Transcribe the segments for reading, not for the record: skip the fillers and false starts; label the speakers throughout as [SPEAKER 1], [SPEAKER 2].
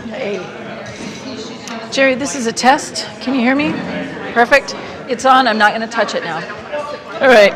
[SPEAKER 1] Hey. Jerry, this is a test. Can you hear me? Perfect. It's on. I'm not going to touch it now. All right.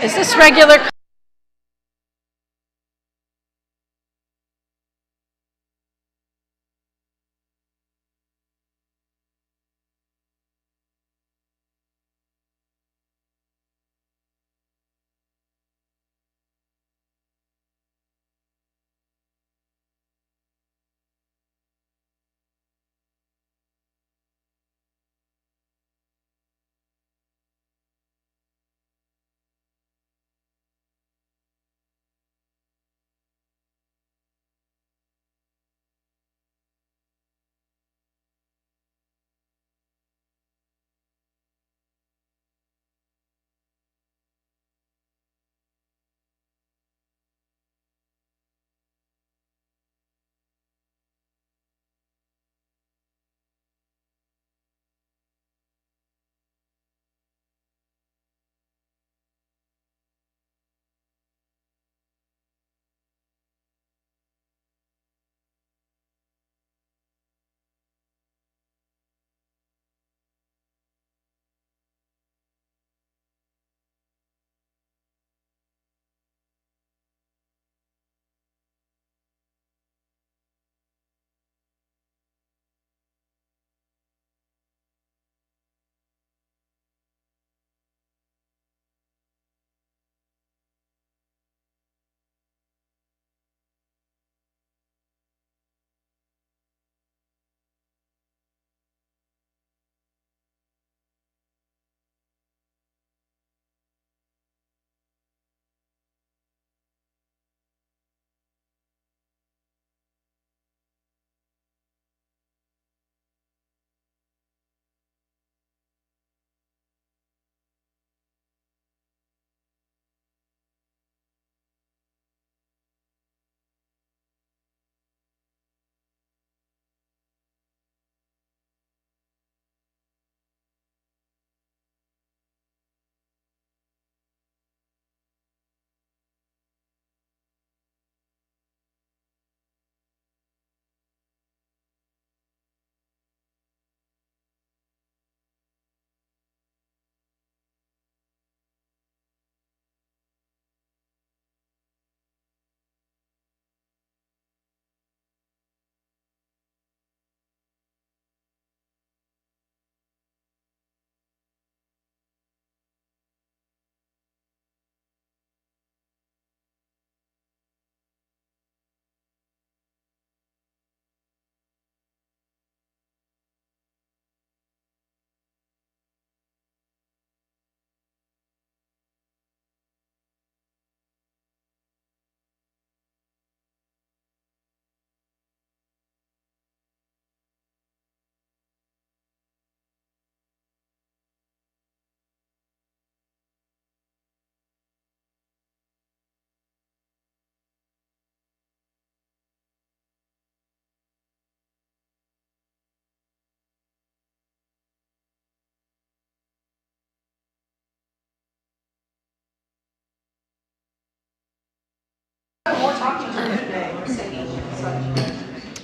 [SPEAKER 1] Is this regular?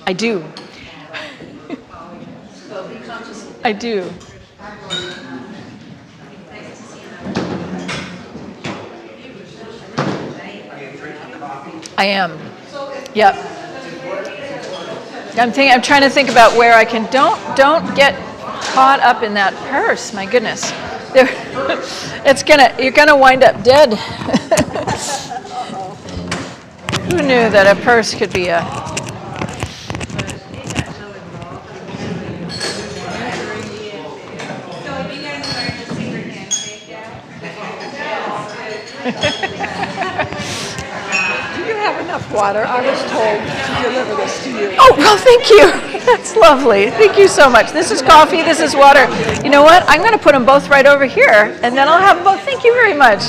[SPEAKER 1] I do. I do. I am. Yep. I'm trying to think about where I can. Don't get caught up in that purse. My goodness. You're gonna wind up dead. Who knew that a purse could be a...
[SPEAKER 2] Do you have enough water? I was told to deliver this to you.
[SPEAKER 1] Oh, well, thank you. That's lovely. Thank you so much. This is coffee, this is water. You know what? I'm going to put them both right over here, and then I'll have them both. Thank you very much.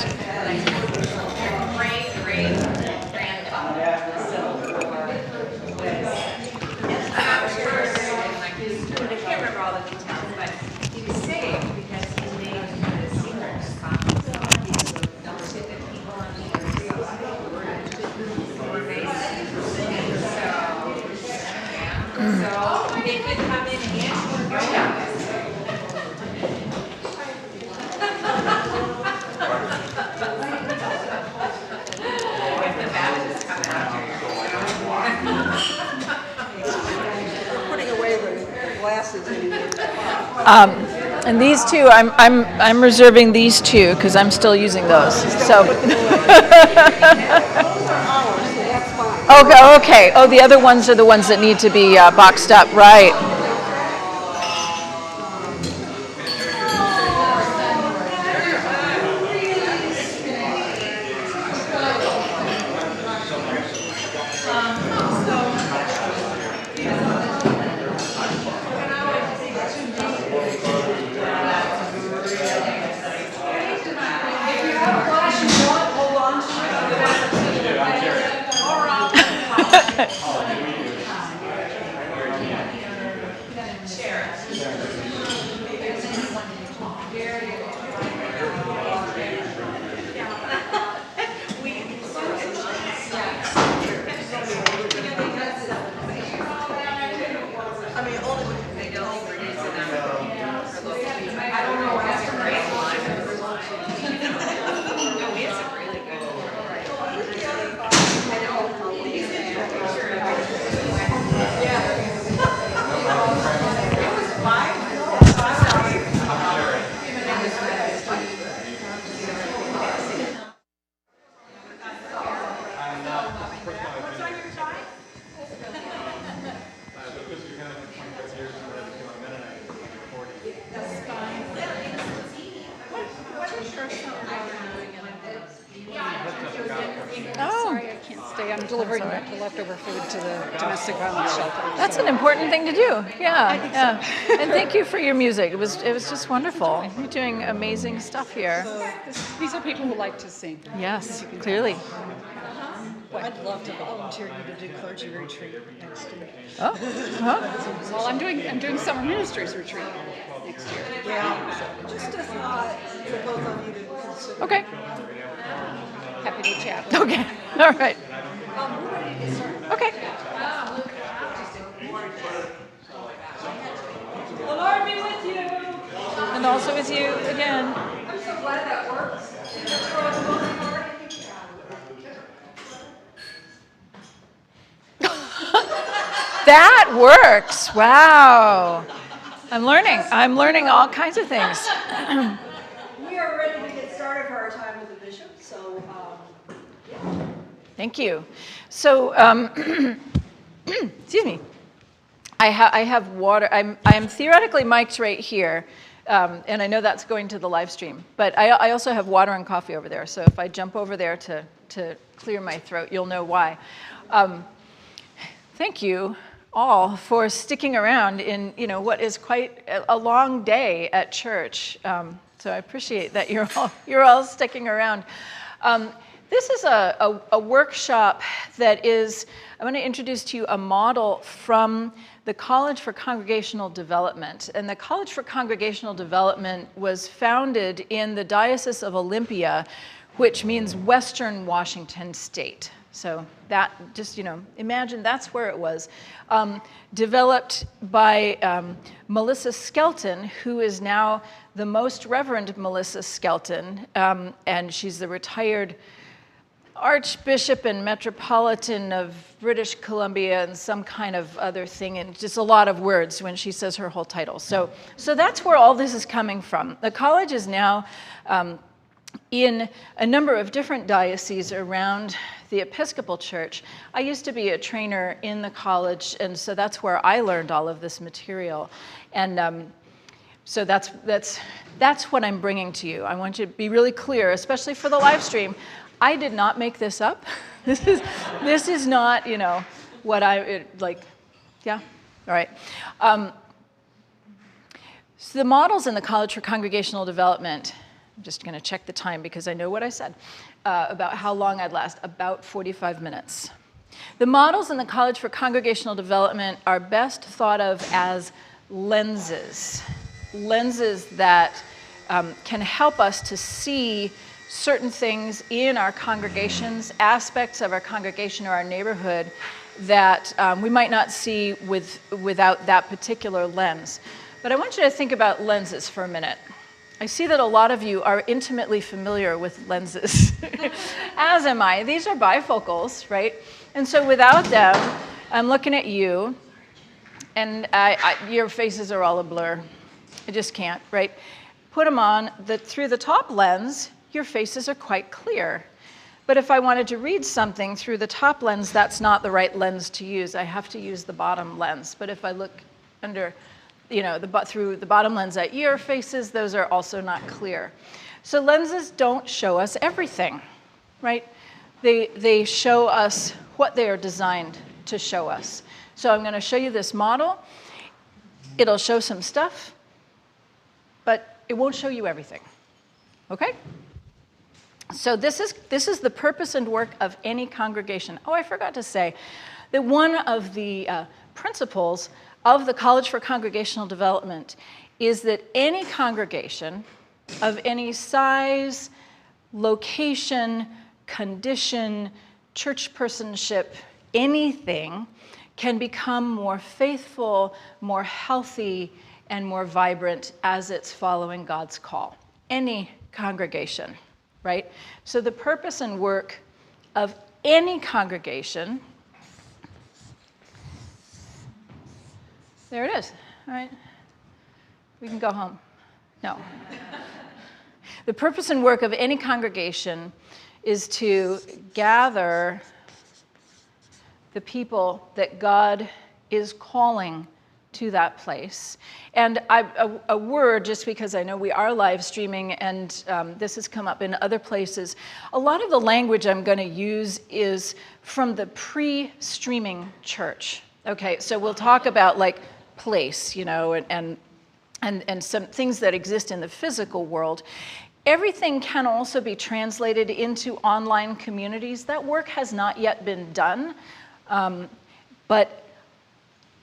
[SPEAKER 1] And these two, I'm reserving these two because I'm still using those. So. Okay. Oh, the other ones are the ones that need to be boxed up, right?
[SPEAKER 2] I'm delivering the leftover food to the domestic violence shelter.
[SPEAKER 1] That's an important thing to do. Yeah. And thank you for your music. It was just wonderful. You're doing amazing stuff here.
[SPEAKER 2] So these are people who like to sing.
[SPEAKER 1] Yes, clearly.
[SPEAKER 2] I'd love to volunteer you to do clergy retreat next year.
[SPEAKER 1] Oh, huh?
[SPEAKER 2] Well, I'm doing summer ministries retreat next year.
[SPEAKER 3] Yeah. So just a thought for both of you to consider.
[SPEAKER 1] Okay.
[SPEAKER 2] Happy to chat.
[SPEAKER 1] Okay. All right. Okay.
[SPEAKER 3] The Lord be with you.
[SPEAKER 1] And also with you again.
[SPEAKER 3] I'm so glad that works.
[SPEAKER 1] That works. Wow. I'm learning all kinds of things.
[SPEAKER 3] We are ready to get started for our time with the bishop. So, yeah.
[SPEAKER 1] Thank you. So, excuse me. I have water. I'm theoretically mic'd right here, and I know that's going to the live stream. But I also have water and coffee over there. So if I jump over there to clear my throat, you'll know why. Thank you all for sticking around in what is quite a long day at church. So I appreciate that you're all sticking around. This is a workshop that is, I'm going to introduce to you a model from the College for Congregational Development. And the College for Congregational Development was founded in the Diocese of Olympia, which means Western Washington State. So that, just, imagine that's where it was. Developed by Melissa Skelton, who is now the Most Reverend Melissa Skelton, and she's the retired Archbishop and Metropolitan of British Columbia and some kind of other thing, and just a lot of words when she says her whole title. So that's where all this is coming from. The college is now in a number of different dioceses around the Episcopal Church. I used to be a trainer in the college, and so that's where I learned all of this material. And so that's what I'm bringing to you. I want you to be really clear, especially for the live stream. I did not make this up. This is not, what yeah, all right. So the models in the College for Congregational Development, I'm just going to check the time because I know what I said about how long I'd last, about 45 minutes. The models in the College for Congregational Development are best thought of as lenses that can help us to see certain things in our congregations, aspects of our congregation or our neighborhood that we might not see without that particular lens. But I want you to think about lenses for a minute. I see that a lot of you are intimately familiar with lenses, as am I. These are bifocals, right? And so without them, I'm looking at you, and your faces are all a blur. I just can't, right? Put them on. Through the top lens, your faces are quite clear. But if I wanted to read something through the top lens, that's not the right lens to use. I have to use the bottom lens. But if I look under, through the bottom lens at your faces, those are also not clear. So lenses don't show us everything, right? They show us what they are designed to show us. So I'm going to show you this model. It'll show some stuff, but it won't show you everything. Okay? So this is the purpose and work of any congregation. Oh, I forgot to say that one of the principles of the College for Congregational Development is that any congregation of any size, location, condition, church personship, anything can become more faithful, more healthy, and more vibrant as it's following God's call. Any congregation. Right? So the purpose and work of any congregation, there it is, all right? We can go home. No. The purpose and work of any congregation is to gather the people that God is calling to that place. And a word, just because I know we are live streaming and this has come up in other places, a lot of the language I'm going to use is from the pre-streaming church. Okay, so we'll talk about like place, and some things that exist in the physical world. Everything can also be translated into online communities. That work has not yet been done, but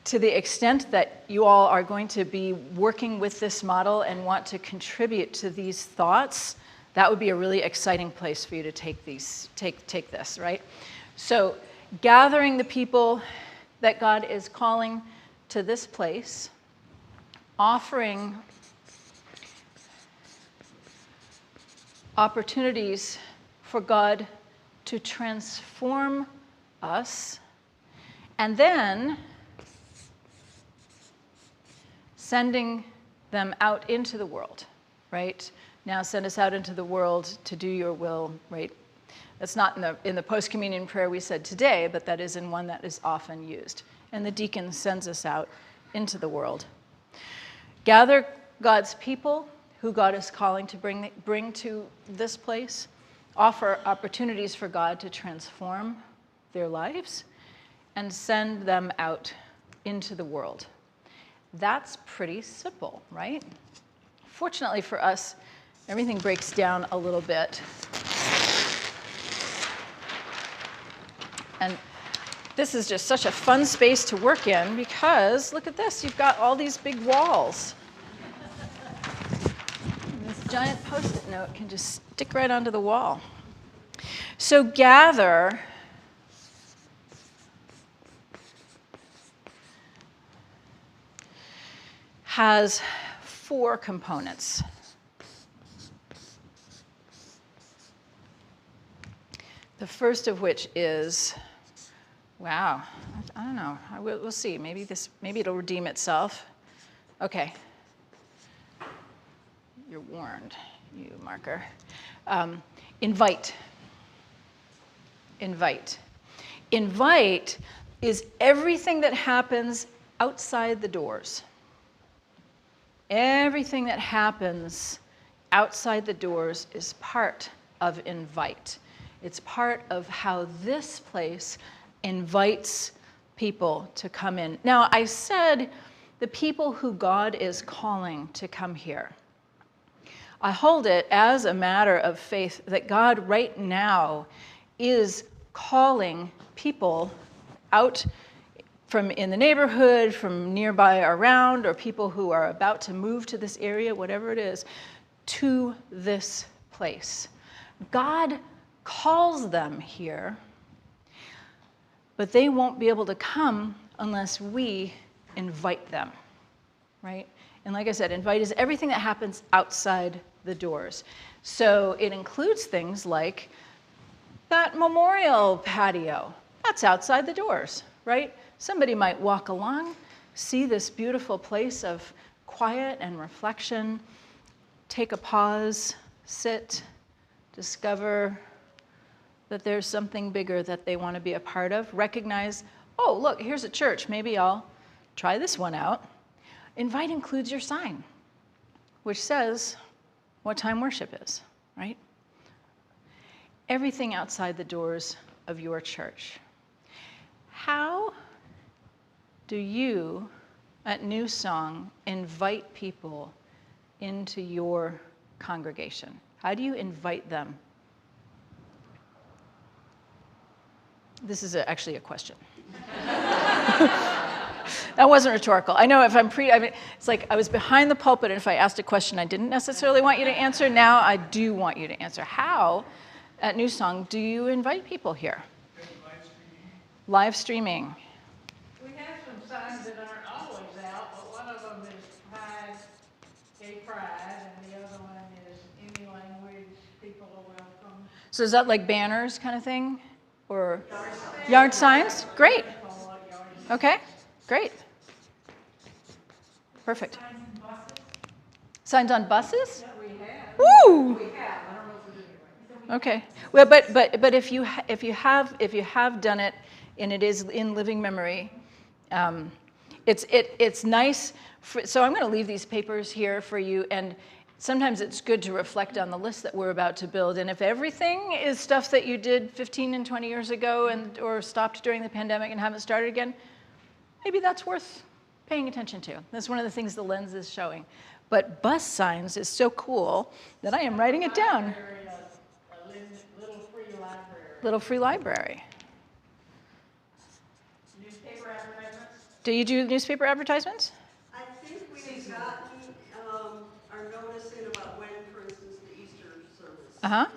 [SPEAKER 1] to the extent that you all are going to be working with this model and want to contribute to these thoughts, that would be a really exciting place for you to take this, right? So gathering the people that God is calling to this place, offering opportunities for God to transform us, and then sending them out into the world, right? Now send us out into the world to do your will, right? That's not in the post-communion prayer we said today, but that is in one that is often used. And the deacon sends us out into the world. Gather God's people who God is calling to bring to this place. Offer opportunities for God to transform their lives and send them out into the world. That's pretty simple, right? Fortunately for us, everything breaks down a little bit. And this is just such a fun space to work in because, look at this, you've got all these big walls. And this giant Post-it note can just stick right onto the wall. So gather has 4 components. The first of which is, wow, I don't know. We'll see. Maybe it'll redeem itself. Okay. You're warned, you marker. Invite. Invite. Invite is everything that happens outside the doors. Everything that happens outside the doors is part of invite. It's part of how this place invites people to come in. Now, I said the people who God is calling to come here. I hold it as a matter of faith that God right now is calling people out from in the neighborhood, from nearby around, or people who are about to move to this area, whatever it is, to this place. God calls them here, but they won't be able to come unless we invite them, right? And like I said, invite is everything that happens outside the doors. So it includes things like that memorial patio. That's outside the doors, right? Somebody might walk along, see this beautiful place of quiet and reflection, take a pause, sit, discover that there's something bigger that they want to be a part of, recognize, oh, look, here's a church. Maybe I'll try this one out. Invite includes your sign, which says what time worship is, right? Everything outside the doors of your church. How do you, at New Song, invite people into your congregation? How do you invite them? This is actually a question. That wasn't rhetorical. I know if it's like I was behind the pulpit, and if I asked a question I didn't necessarily want you to answer, now I do want you to answer. How, at New Song, do you invite people here? Live streaming.
[SPEAKER 4] We have some signs that aren't always out, but one of them is Pride, Gay Pride, and the other one is any language, people are welcome.
[SPEAKER 1] So is that like banners kind of thing? Or yard signs? Great. Okay, great. Perfect. Signs on buses?
[SPEAKER 4] We have.
[SPEAKER 1] Woo!
[SPEAKER 4] We have. I don't know if we're doing it right.
[SPEAKER 1] Okay. Well, but if you have done it and it is in living memory, it's nice. So I'm going to leave these papers here for you, and sometimes it's good to reflect on the list that we're about to build. And if everything is stuff that you did 15 and 20 years ago or stopped during the pandemic and haven't started again, maybe that's worth paying attention to. That's one of the things the lens is showing. But bus signs is so cool that I am writing it down.
[SPEAKER 4] A little free library.
[SPEAKER 1] Little free library.
[SPEAKER 4] Newspaper advertisements.
[SPEAKER 1] Do you do newspaper advertisements?
[SPEAKER 3] I think we've gotten our notice in about when, for instance, the Easter service
[SPEAKER 1] Uh-huh.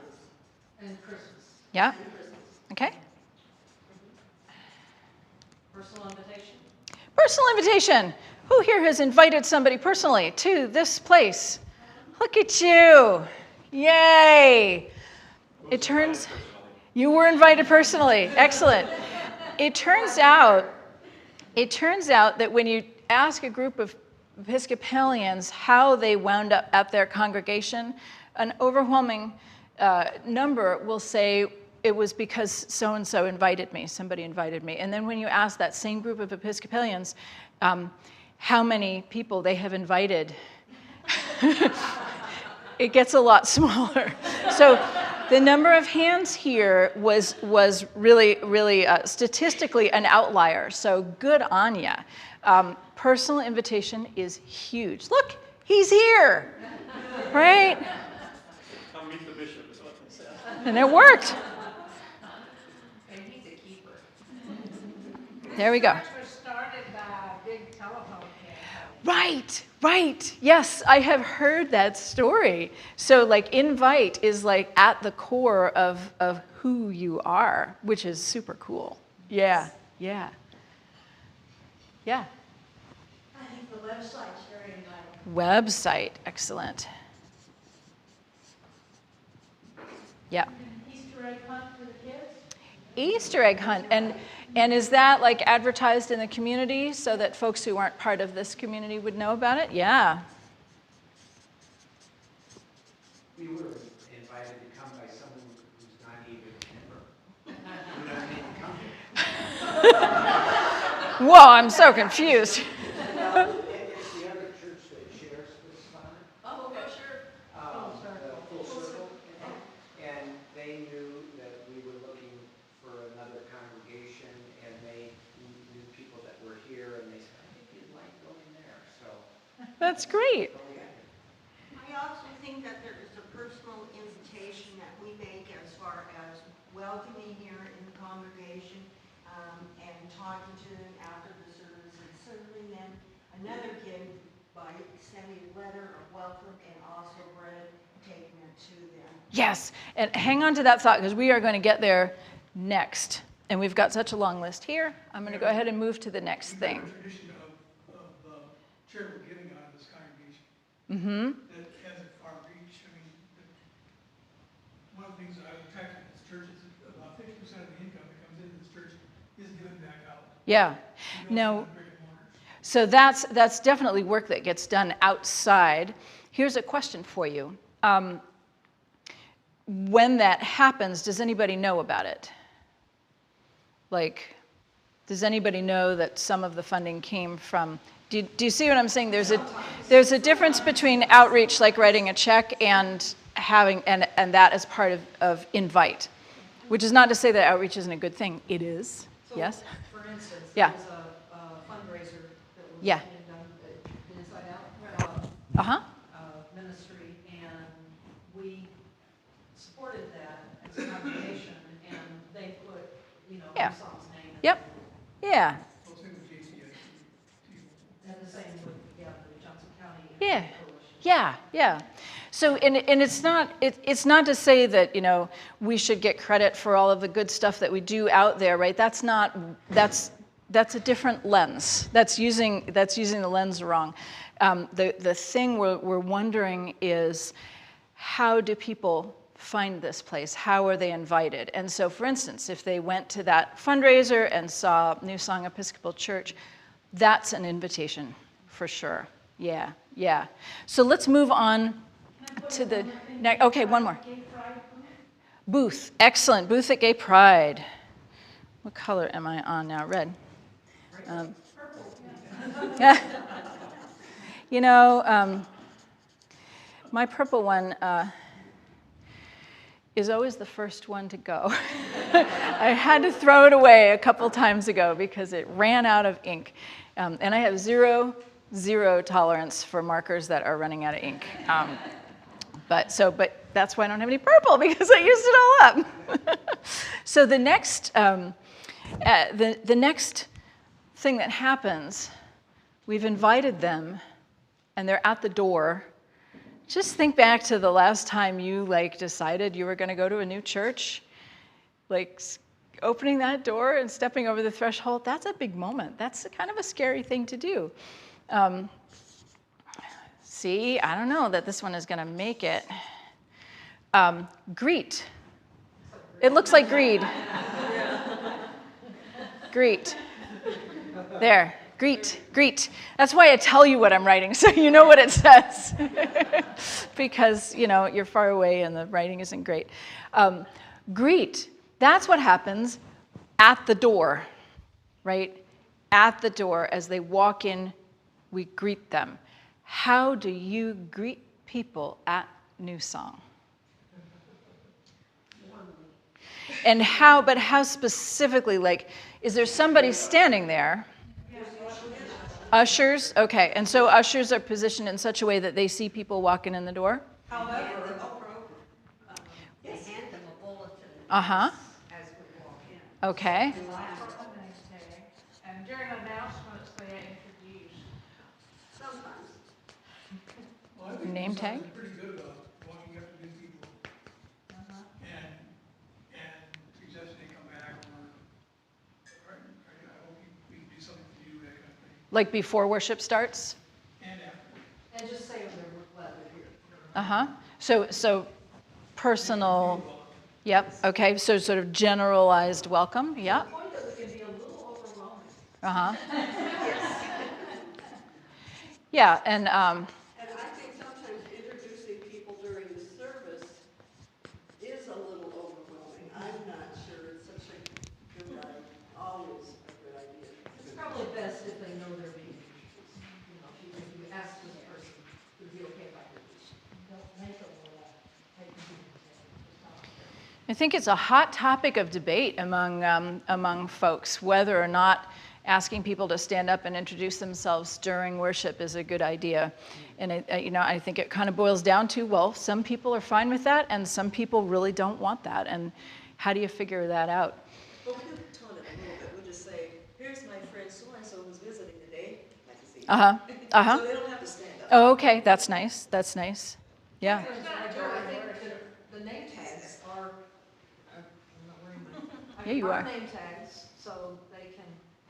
[SPEAKER 3] is.
[SPEAKER 4] And Christmas.
[SPEAKER 1] Yeah.
[SPEAKER 3] And Christmas.
[SPEAKER 1] Okay.
[SPEAKER 4] Personal invitation.
[SPEAKER 1] Personal invitation. Who here has invited somebody personally to this place? Look at you. Yay. It turns, you were invited personally. Excellent. It turns out that when you ask a group of Episcopalians how they wound up at their congregation, an overwhelming number will say, it was because so-and-so invited me, somebody invited me. And then when you ask that same group of Episcopalians how many people they have invited, it gets a lot smaller. So the number of hands here was really statistically an outlier. So good on ya. Personal invitation is huge. Look, he's here, right?
[SPEAKER 5] Come meet the bishop is what they said.
[SPEAKER 1] And it worked.
[SPEAKER 4] And he's a keeper.
[SPEAKER 1] There we go.
[SPEAKER 4] Church was started by a big telephone campaign.
[SPEAKER 1] Right. Yes, I have heard that story. So like invite is like at the core of who you are, which is super cool. Yeah.
[SPEAKER 3] I think the website's very nice.
[SPEAKER 1] Website, excellent. Yeah.
[SPEAKER 4] Easter egg hunt for the kids?
[SPEAKER 1] Easter egg hunt, and is that like advertised in the community so that folks who aren't part of this community would know about it? Yeah.
[SPEAKER 6] We were invited to come by someone who's not even a member. We don't need to come here.
[SPEAKER 1] Whoa, I'm so confused.
[SPEAKER 6] It's the other church that shares this fund.
[SPEAKER 3] Oh, okay, sure.
[SPEAKER 6] Full Circle. And they knew that we were looking for another congregation, and they knew people that were here, and they said, I think you'd like going there, so.
[SPEAKER 1] That's great.
[SPEAKER 3] I also think that there is a personal invitation that we make as far as welcoming here in the congregation, and talking to them after the service and serving them another gift by sending a letter of welcome and also bread, taking it to them.
[SPEAKER 1] Yes, and hang on to that thought because we are going to get there next. And we've got such a long list here. I'm going to go ahead and move to the next thing.
[SPEAKER 5] We have a tradition of charitable giving out of this congregation.
[SPEAKER 1] Mm-hmm.
[SPEAKER 5] That has a far reach. I mean, one of the things I was attracted to this church is that about 50% of the income that comes into this church is given back out.
[SPEAKER 1] Yeah.
[SPEAKER 5] We don't
[SPEAKER 1] Now,
[SPEAKER 5] have brick and mortar.
[SPEAKER 1] so that's definitely work that gets done outside. Here's a question for you. When that happens, does anybody know about it? Like, does anybody know that some of the funding came from? Do you see what I'm saying? There's a difference between outreach, like writing a check, and having and that as part of invite, which is not to say that outreach isn't a good thing. It is.
[SPEAKER 2] So,
[SPEAKER 1] Yes.
[SPEAKER 2] For instance,
[SPEAKER 1] Yeah.
[SPEAKER 2] there was a fundraiser that was
[SPEAKER 1] Yeah.
[SPEAKER 2] being done at Inside Out
[SPEAKER 1] Uh-huh.
[SPEAKER 2] Ministry, and we supported that as a congregation, and they put,
[SPEAKER 1] Yeah.
[SPEAKER 2] Newsong's name.
[SPEAKER 1] Yep. Yeah.
[SPEAKER 5] So same with JCS.
[SPEAKER 2] And the same with, the Johnson County.
[SPEAKER 1] Yeah.
[SPEAKER 2] Coalition.
[SPEAKER 1] Yeah. So, and it's not to say that, we should get credit for all of the good stuff that we do out there, right? That's a different lens. That's using the lens wrong. The thing we're wondering is, how do people find this place? How are they invited? And so, for instance, if they went to that fundraiser and saw New Song Episcopal Church, that's an invitation for sure. Yeah. So let's move on to the next. Okay, one more.
[SPEAKER 4] Gay pride?
[SPEAKER 1] Booth. Excellent. Booth at Gay Pride. What color am I on now? Red. Yeah. My purple one is always the first one to go. I had to throw it away a couple times ago because it ran out of ink. And I have zero tolerance for markers that are running out of ink. But that's why I don't have any purple, because I used it all up. So the next thing that happens, we've invited them, and they're at the door. Just think back to the last time you decided you were going to go to a new church. Opening that door and stepping over the threshold, that's a big moment. That's kind of a scary thing to do. See, I don't know that this one is going to make it. Greet. It looks like greed. Greet. There. Greet. That's why I tell you what I'm writing, so you know what it says. Because, you're far away and the writing isn't great. Greet. That's what happens at the door, right? At the door, as they walk in, we greet them. How do you greet people at New Song? And how specifically, is there somebody standing there? Ushers? Okay, and so ushers are positioned in such a way that they see people walking in the door?
[SPEAKER 3] However, they hand them a bulletin
[SPEAKER 1] Uh-huh.
[SPEAKER 3] as we walk in.
[SPEAKER 1] Okay.
[SPEAKER 4] And during announcements, they introduce.
[SPEAKER 3] Sometimes.
[SPEAKER 5] Well, I think
[SPEAKER 1] Name
[SPEAKER 5] New Song
[SPEAKER 1] tag?
[SPEAKER 5] is pretty good about walking up to new people and suggesting they come back, or I hope we can do something for you, that kind of thing.
[SPEAKER 1] Like before worship starts?
[SPEAKER 5] And after.
[SPEAKER 2] And just
[SPEAKER 1] Uh-huh. So personal, yep, okay, so sort of generalized welcome, yeah.
[SPEAKER 2] The point that we can be a little overwhelming.
[SPEAKER 1] Uh-huh. Yeah, and
[SPEAKER 7] And I think sometimes introducing people during the service is a little overwhelming. I'm not sure it's such a good idea, always a good idea.
[SPEAKER 2] It's probably best if they know they're being introduced. You know, if you ask this person, would it be okay if I did this? Don't make them take the
[SPEAKER 1] I think it's a hot topic of debate among folks whether or not asking people to stand up and introduce themselves during worship is a good idea. And I think it kind of boils down to, well, some people are fine with that, and some people really don't want that. And how do you figure that out?
[SPEAKER 8] Well, we could tone it a little bit. We'll just say, here's my friend so-and-so who's visiting today. Like to see you.
[SPEAKER 1] Uh-huh. Uh-huh.
[SPEAKER 8] So they don't have to stand up.
[SPEAKER 1] Oh, okay, that's nice. That's nice. Yeah.
[SPEAKER 2] I think the name tags are, I'm not wearing mine.
[SPEAKER 1] Yeah, you are.
[SPEAKER 2] Name tags, so they can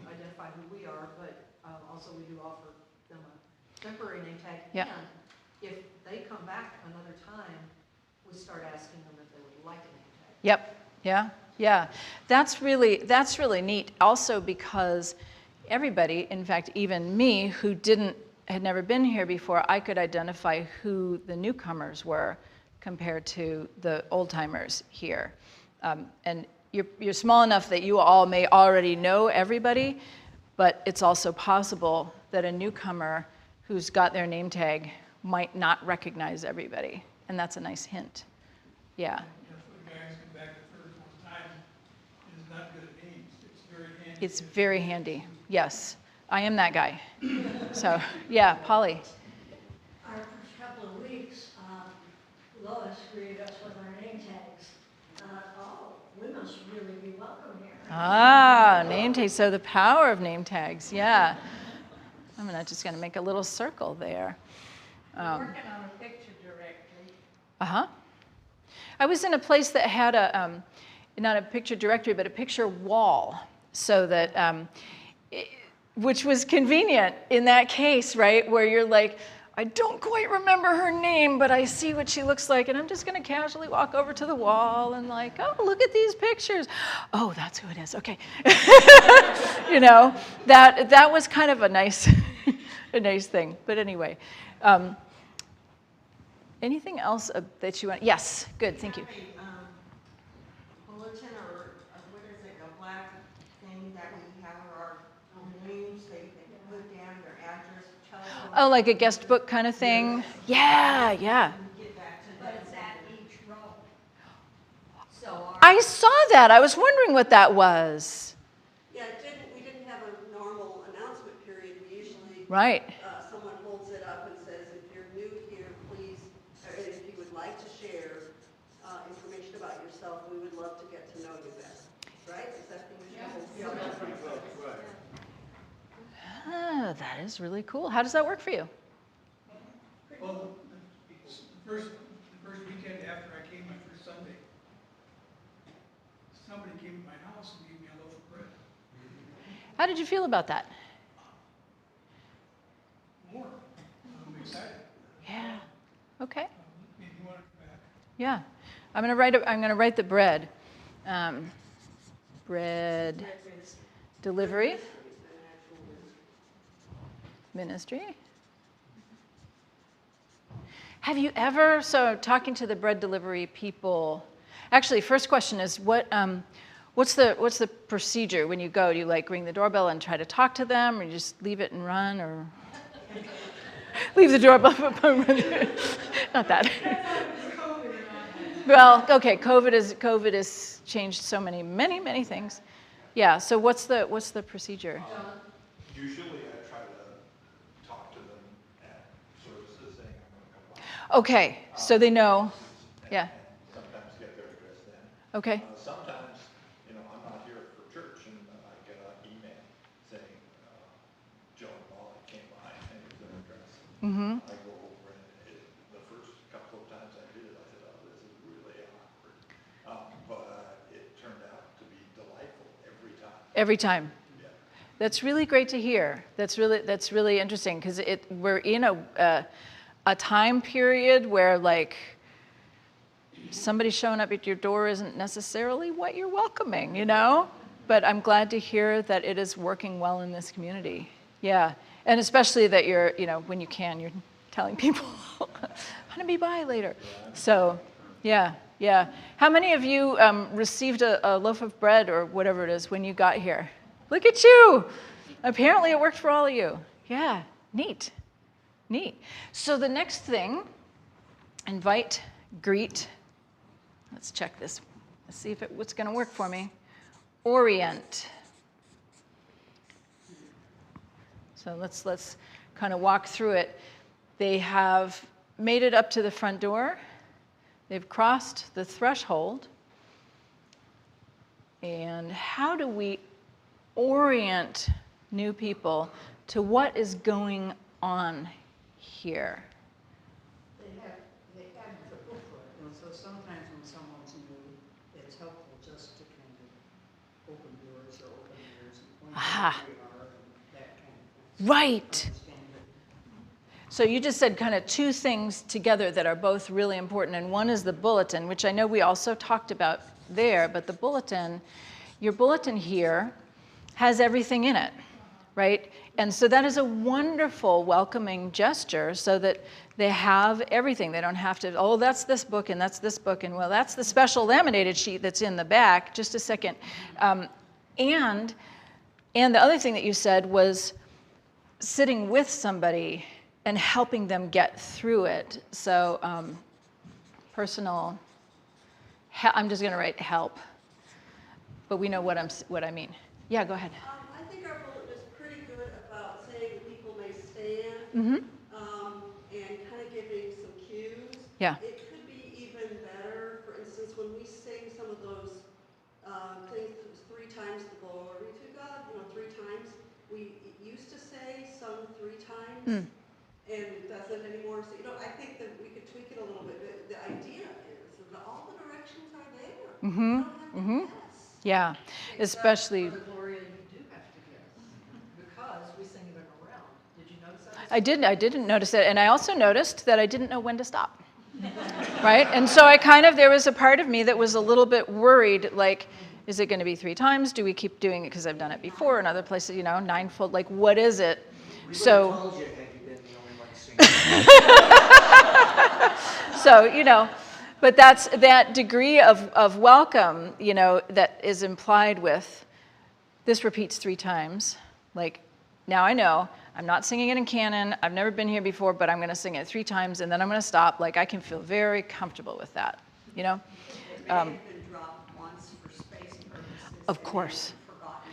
[SPEAKER 2] identify who we are, but also we do offer them a temporary name tag.
[SPEAKER 1] Yeah.
[SPEAKER 2] And if they come back another time, we start asking them if they would like a name tag.
[SPEAKER 1] Yep. Yeah. Yeah. That's really neat. Also because everybody, in fact, even me, who had never been here before, I could identify who the newcomers were compared to the old timers here. And you're small enough that you all may already know everybody, but it's also possible that a newcomer who's got their name tag might not recognize everybody, and that's a nice hint. Yeah.
[SPEAKER 5] That's what the guys come back the third one time is not good at names. It's very handy.
[SPEAKER 1] It's very handy. Yes, I am that guy. So, yeah, Polly.
[SPEAKER 9] Our first couple of weeks, Lois greeted us with our name tags. Oh, we must really be welcome here.
[SPEAKER 1] Ah, name tags. So the power of name tags. Yeah. I'm just going to make a little circle there.
[SPEAKER 4] Working on a picture directory.
[SPEAKER 1] Uh-huh. I was in a place that had not a picture directory, but a picture wall, so that, which was convenient in that case, right, where you're like, I don't quite remember her name, but I see what she looks like, and I'm just going to casually walk over to the wall and like, oh, look at these pictures. Oh, that's who it is. Okay. That was kind of a nice, a nice thing. But anyway, anything else that you want? Yes. Good. Thank you.
[SPEAKER 3] Bulletin or what is it, a black thing that we have our names, they put down their address, telephone.
[SPEAKER 1] Oh, like a guest book kind of thing? Yeah, yeah.
[SPEAKER 3] Get back to
[SPEAKER 9] But
[SPEAKER 3] that.
[SPEAKER 9] it's at each row.
[SPEAKER 3] So
[SPEAKER 1] I saw that. I was wondering what that was.
[SPEAKER 7] Yeah, we didn't have a normal announcement period. We usually,
[SPEAKER 1] Right.
[SPEAKER 7] someone holds it up and says, if you're new here, please, or if you would like to share information about yourself, we would love to get to know you better. Right? Is that the usual?
[SPEAKER 1] Ah, that is really cool. How does that work for you?
[SPEAKER 5] Well, the first weekend after I came, my first Sunday, somebody came to my house and gave me a loaf of bread.
[SPEAKER 1] How did you feel about that?
[SPEAKER 5] More. I'm excited.
[SPEAKER 1] Yeah. Okay.
[SPEAKER 5] Maybe you want to come back.
[SPEAKER 1] Yeah. I'm gonna write the bread. Bread delivery ministry. Have you ever, so talking to the bread delivery people, actually, first question is what's the procedure when you go? Do you like ring the doorbell and try to talk to them, or you just leave it and run, or leave the doorbell? Not that. Well, okay, COVID has changed so many things. Yeah. So what's the procedure?
[SPEAKER 10] Usually I try to talk to them at services saying I'm going to come by.
[SPEAKER 1] Okay, so they know.
[SPEAKER 10] And
[SPEAKER 1] Yeah.
[SPEAKER 10] sometimes get their address then.
[SPEAKER 1] Okay.
[SPEAKER 10] Sometimes, I'm not here for church and I get an email saying Joe and Molly came by and here's their address.
[SPEAKER 1] Mm-hmm.
[SPEAKER 10] I go over and the first couple of times I did it, I said, oh, this is really awkward. But it turned out to be delightful every time.
[SPEAKER 1] Every time.
[SPEAKER 10] Yeah.
[SPEAKER 1] That's really great to hear. That's really interesting because we're in a time period where like somebody showing up at your door isn't necessarily what you're welcoming, you know? But I'm glad to hear that it is working well in this community. Yeah, and especially that you're, you know, when you can, you're telling people, I'm gonna be by later. So, yeah. How many of you received a loaf of bread or whatever it is when you got here? Look at you. Apparently it worked for all of you. Yeah, neat. So the next thing, invite, greet. Let's check this. Let's see if what's going to work for me. Orient. So let's kind of walk through it. They have made it up to the front door. They've crossed the threshold. And how do we orient new people to what is going on here?
[SPEAKER 2] They have the booklet, and so sometimes when someone's new, it's helpful just to kind of open doors or open ears and point out who we are and that kind of thing.
[SPEAKER 1] Right. So you just said kind of two things together that are both really important, and one is the bulletin, which I know we also talked about there, but the bulletin, your bulletin here has everything in it, right? And so that is a wonderful welcoming gesture so that they have everything. They don't have to, oh, that's this book and that's this book, and well, that's the special laminated sheet that's in the back. Just a second. And the other thing that you said was sitting with somebody and helping them get through it. So personal, I'm just gonna write help, but we know what I mean. Yeah, go ahead.
[SPEAKER 7] I think our bulletin is pretty good about saying people may stand
[SPEAKER 1] Mm-hmm.
[SPEAKER 7] and kind of giving some cues.
[SPEAKER 1] Yeah.
[SPEAKER 7] It could be even better, for instance, when we sing some of those things 3 times the glory to God, 3 times. We used to say some 3 times, and it doesn't anymore. So, I think that we could tweak it a little bit. The idea is that all the directions are there.
[SPEAKER 1] Mm-hmm.
[SPEAKER 7] You don't have to guess.
[SPEAKER 1] Yeah, especially.
[SPEAKER 2] For the Gloria, you do have to guess, because we sing them around. Did you notice that?
[SPEAKER 1] I didn't notice it, and I also noticed that I didn't know when to stop. Right? And so there was a part of me that was a little bit worried, like, is it going to be 3 times? Do we keep doing it because I've done it before in other places, 9-fold, like, what is it?
[SPEAKER 6] We
[SPEAKER 1] So,
[SPEAKER 6] would have told you had you been the only one singing.
[SPEAKER 1] so, but that's that degree of welcome, that is implied with this repeats 3 times. Like, now I know, I'm not singing it in canon, I've never been here before, but I'm going to sing it 3 times, and then I'm going to stop. Like, I can feel very comfortable with that,
[SPEAKER 7] It may have been dropped once for space purposes.
[SPEAKER 1] Of course.
[SPEAKER 7] And forgotten.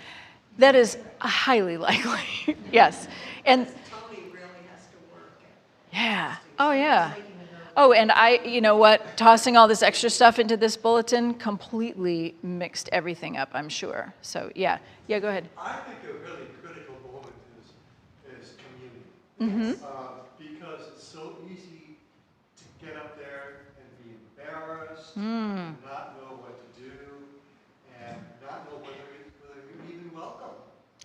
[SPEAKER 1] That is highly likely, yes. And
[SPEAKER 7] Tony really has to work at
[SPEAKER 1] yeah, oh yeah. Oh, and you know what? Tossing all this extra stuff into this bulletin completely mixed everything up, I'm sure. So yeah, go ahead.
[SPEAKER 11] I think a really critical moment is communion.
[SPEAKER 1] Mm-hmm.
[SPEAKER 11] Because it's so easy to get up there and be embarrassed,
[SPEAKER 1] Mm.
[SPEAKER 11] not know what to do, and not know whether you're even welcome.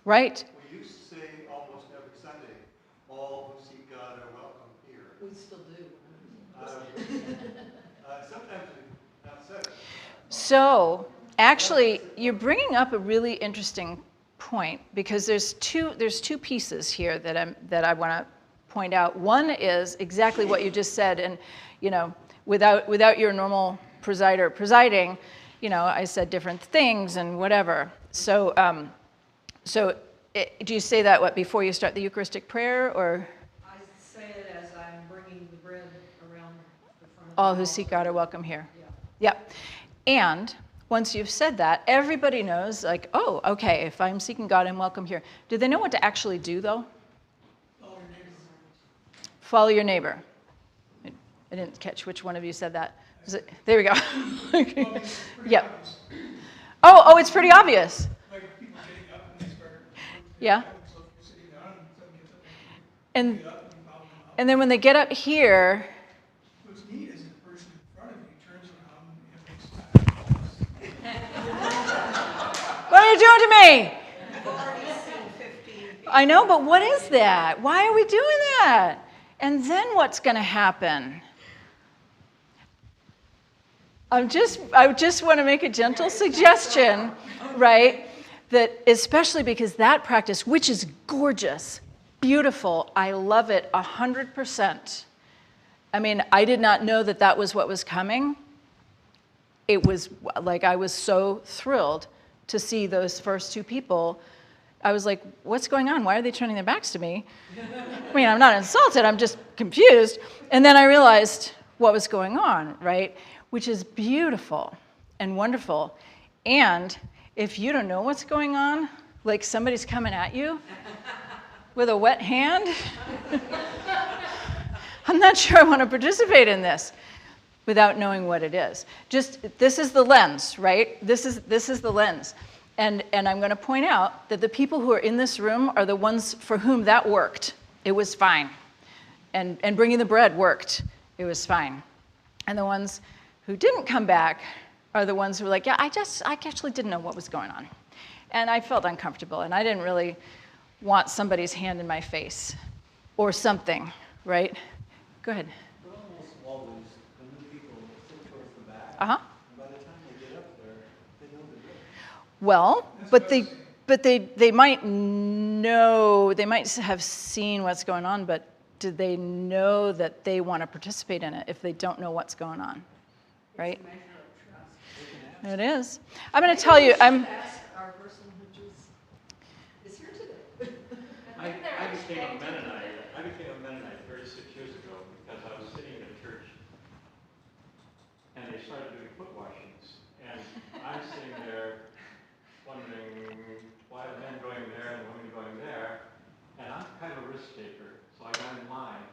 [SPEAKER 1] Right.
[SPEAKER 11] We used to say almost every Sunday, all who seek God are welcome here.
[SPEAKER 2] We still do.
[SPEAKER 11] Sometimes we not said it.
[SPEAKER 1] So actually, you're bringing up a really interesting point, because there's two pieces here that I want to point out. One is exactly what you just said, and without your normal presider presiding, I said different things and whatever. So do you say that before you start the Eucharistic prayer, or?
[SPEAKER 2] I say it as I'm bringing the bread around the front.
[SPEAKER 1] All who seek God are welcome here.
[SPEAKER 2] Yeah.
[SPEAKER 1] Yep. And once you've said that, everybody knows, like, oh, okay, if I'm seeking God, I'm welcome here. Do they know what to actually do, though? Follow your neighbor. I didn't catch which one of you said that. There we go. Okay. Yep. Oh, it's pretty obvious.
[SPEAKER 5] Like people getting up and they start.
[SPEAKER 1] Yeah.
[SPEAKER 5] So if you're sitting down and someone gets up
[SPEAKER 1] And
[SPEAKER 5] get up and you follow them out.
[SPEAKER 1] and then when they get up here,
[SPEAKER 5] What's neat is the person in front of you turns around and makes
[SPEAKER 1] what are you doing to me?
[SPEAKER 7] I've already seen 15 people.
[SPEAKER 1] I know, but what is that? Why are we doing that? And then what's going to happen? I just want to make a gentle suggestion, right? That especially because that practice, which is gorgeous, beautiful, I love it 100%. I mean, I did not know that that was what was coming. It was like I was so thrilled to see those first two people. I was like, what's going on? Why are they turning their backs to me? I mean, I'm not insulted, I'm just confused. And then I realized what was going on, right? Which is beautiful and wonderful. And if you don't know what's going on, like somebody's coming at you with a wet hand, I'm not sure I want to participate in this without knowing what it is. Just, this is the lens, right? This is the lens. And I'm going to point out that the people who are in this room are the ones for whom that worked. It was fine. And bringing the bread worked. It was fine. And the ones who didn't come back are the ones who were like, yeah, I actually didn't know what was going on. And I felt uncomfortable, and I didn't really want somebody's hand in my face or something, right? Go ahead.
[SPEAKER 12] But almost always, the new people sit towards the back.
[SPEAKER 1] Uh-huh.
[SPEAKER 12] And by the time they get up there, they know they're good.
[SPEAKER 1] Well, but they might know, they might have seen what's going on, but do they know that they want to participate in it if they don't know what's going on? Right?
[SPEAKER 7] It's a measure of trust.
[SPEAKER 1] It is. I'm going to tell you,
[SPEAKER 7] Ask our person who just is here today.
[SPEAKER 10] I became a Mennonite 36 years ago because I was sitting in a church and they started doing foot washings. And I'm sitting there wondering why are men going there and women going there? And I'm kind of a risk taker, so I got in line.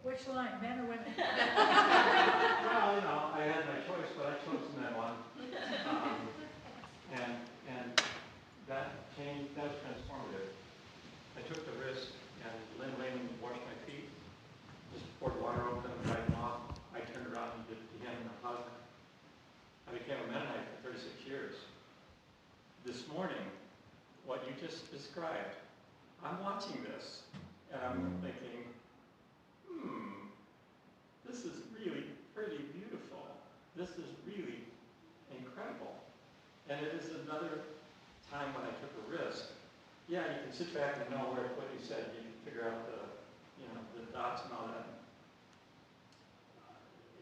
[SPEAKER 4] Which line, men or women?
[SPEAKER 10] Well, you know, I had my choice, but I chose the men one. And that changed, that was transformative. I took the risk, and Lynn Lehman washed my feet, just poured water over them, dried them off. I turned around and did it again in a hug. I became a Mennonite for 36 years. This morning, what you just described, I'm watching this, and I'm thinking, this is really pretty beautiful. This is really incredible. And it is another time when I took a risk. Yeah, you can sit back and know what you said. You can figure out the dots and all that.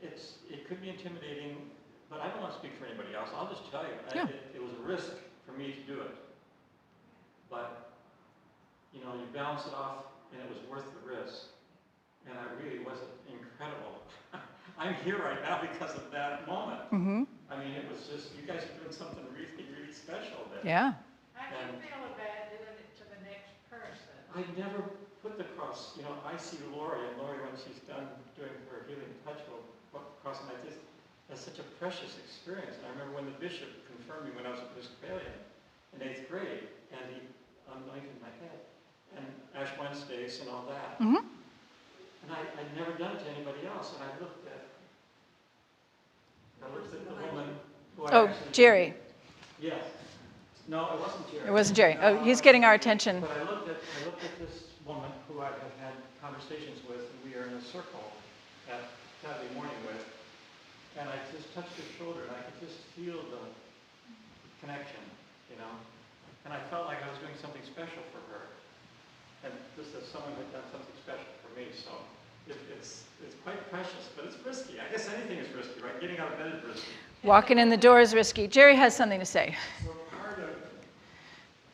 [SPEAKER 10] It could be intimidating, but I don't want to speak for anybody else. I'll just tell you,
[SPEAKER 1] Yeah.
[SPEAKER 10] it was a risk for me to do it. But, you balance it off, and it was worth the risk. And I really was incredible. I'm here right now because of that moment.
[SPEAKER 1] Mm-hmm.
[SPEAKER 10] I mean, it was just, you guys are doing something really, really special there.
[SPEAKER 1] Yeah.
[SPEAKER 4] How do you feel about doing it to the next person?
[SPEAKER 10] I never put the cross, I see Lori, and Lori, when she's done doing her healing touch, will put the cross like this. That's such a precious experience. And I remember when the bishop confirmed me when I was Episcopalian in 8th grade, and he anointed my head, and Ash Wednesdays and all that.
[SPEAKER 1] Mm-hmm.
[SPEAKER 10] And I'd never done it to anybody else, and I looked at the woman who I actually...
[SPEAKER 1] Jerry.
[SPEAKER 10] Yes. No, it wasn't Jerry.
[SPEAKER 1] It wasn't Jerry. Oh, he's getting our attention.
[SPEAKER 10] But I looked at this woman who I have had conversations with, and we are in a circle at Saturday morning with, and I just touched her shoulder, and I could just feel the connection, And I felt like I was doing something special for her. And just as someone had done something special for me, so it's quite precious, but it's risky. I guess anything is risky, right? Getting out of bed is risky.
[SPEAKER 1] Walking in the door is risky. Jerry has something to say.
[SPEAKER 13] So part of